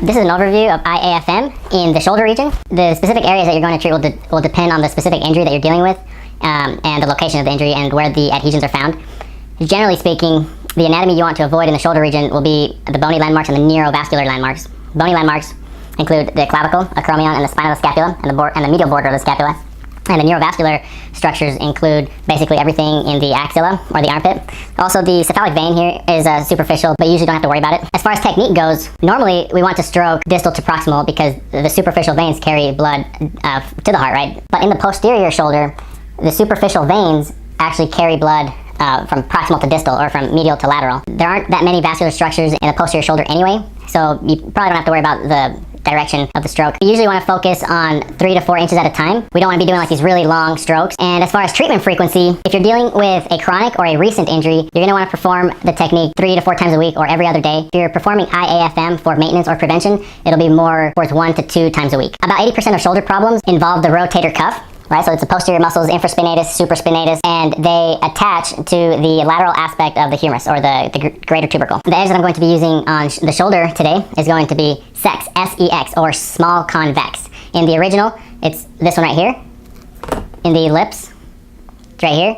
This is an overview of IAFM in the shoulder region. The specific areas that you're going to treat will depend on the specific injury that you're dealing with and the location of the injury and where the adhesions are found. Generally speaking, the anatomy you want to avoid in the shoulder region will be the bony landmarks and the neurovascular landmarks. Bony landmarks include the clavicle, acromion, and the spine of the scapula, and the medial border of the scapula. And the neurovascular structures include basically everything in the axilla or the armpit. Also, the cephalic vein here is superficial, but you usually don't have to worry about it. As far as technique goes, normally we want to stroke distal to proximal because the superficial veins carry blood to the heart, right? But in the posterior shoulder, the superficial veins actually carry blood from proximal to distal or from medial to lateral. There aren't that many vascular structures in the posterior shoulder anyway, so you probably don't have to worry about the direction of the stroke. You usually want to focus on 3 to 4 inches at a time. We don't want to be doing like these really long strokes. And as far as treatment frequency, if you're dealing with a chronic or a recent injury, you're going to want to perform the technique 3 to 4 times a week or every other day. If you're performing IAFM for maintenance or prevention, it'll be more towards 1 to 2 times a week. About 80% of shoulder problems involve the rotator cuff. Right, so it's the posterior muscles, infraspinatus, supraspinatus, and they attach to the lateral aspect of the humerus, or the greater tubercle. The edge that I'm going to be using on the shoulder today is going to be SEX, S-E-X, or small convex. In the original, it's this one right here. In the lips, it's right here.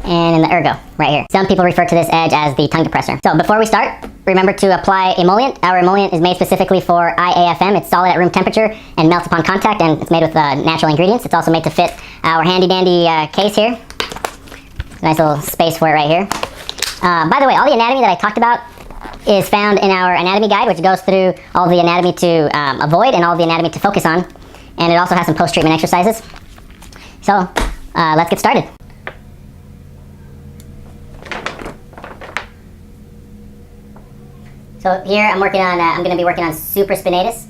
And in the ergo, right here. Some people refer to this edge as the tongue depressor. So before we start, remember to apply emollient. Our emollient is made specifically for IAFM. It's solid at room temperature and melts upon contact, and it's made with natural ingredients. It's also made to fit our handy dandy case here. Nice little space for it right here. By the way, all the anatomy that I talked about is found in our anatomy guide, which goes through all the anatomy to avoid and all the anatomy to focus on. And it also has some post-treatment exercises. So let's get started. So here I'm going to be working on supraspinatus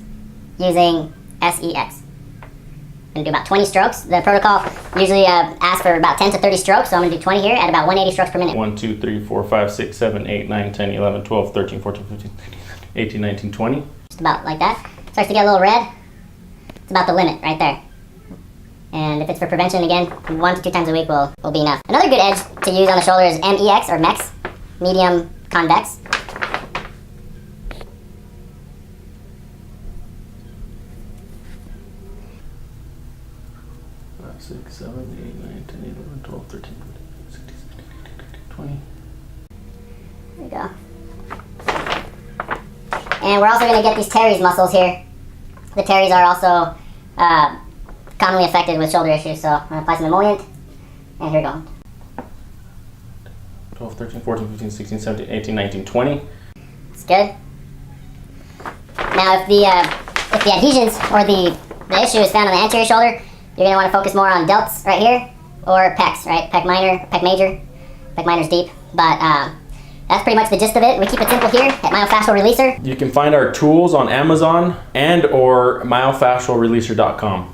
using SEX. I'm going to do about 20 strokes. The protocol usually asks for about 10 to 30 strokes, so I'm going to do 20 here at about 180 strokes per minute. 1, 2, 3, 4, 5, 6, 7, 8, 9, 10, 11, 12, 13, 14, 15, 18, 19, 20. Just about like that. Starts to get a little red. It's about the limit right there. And if it's for prevention, again, 1 to 2 times a week will be enough. Another good edge to use on the shoulder is MEX or MEX, medium convex. 6, 7, 8, 9, 10, 11, 12, 13, 14, 15, 16, 17, 18, 19, 20. There we go. And we're also going to get these teres muscles here. The teres are also commonly affected with shoulder issues, so I'm going to apply some emollient. And here we go. 12, 13, 14, 15, 16, 17, 18, 19, 20. It's good. Now if the adhesions or the issue is found on the anterior shoulder, you're going to want to focus more on delts right here, or pecs, right? Pec minor, pec major. Pec minor's deep, but that's pretty much the gist of it. We keep it simple here at myofascial releaser. You can find our tools on Amazon and or myofascialreleaser.com.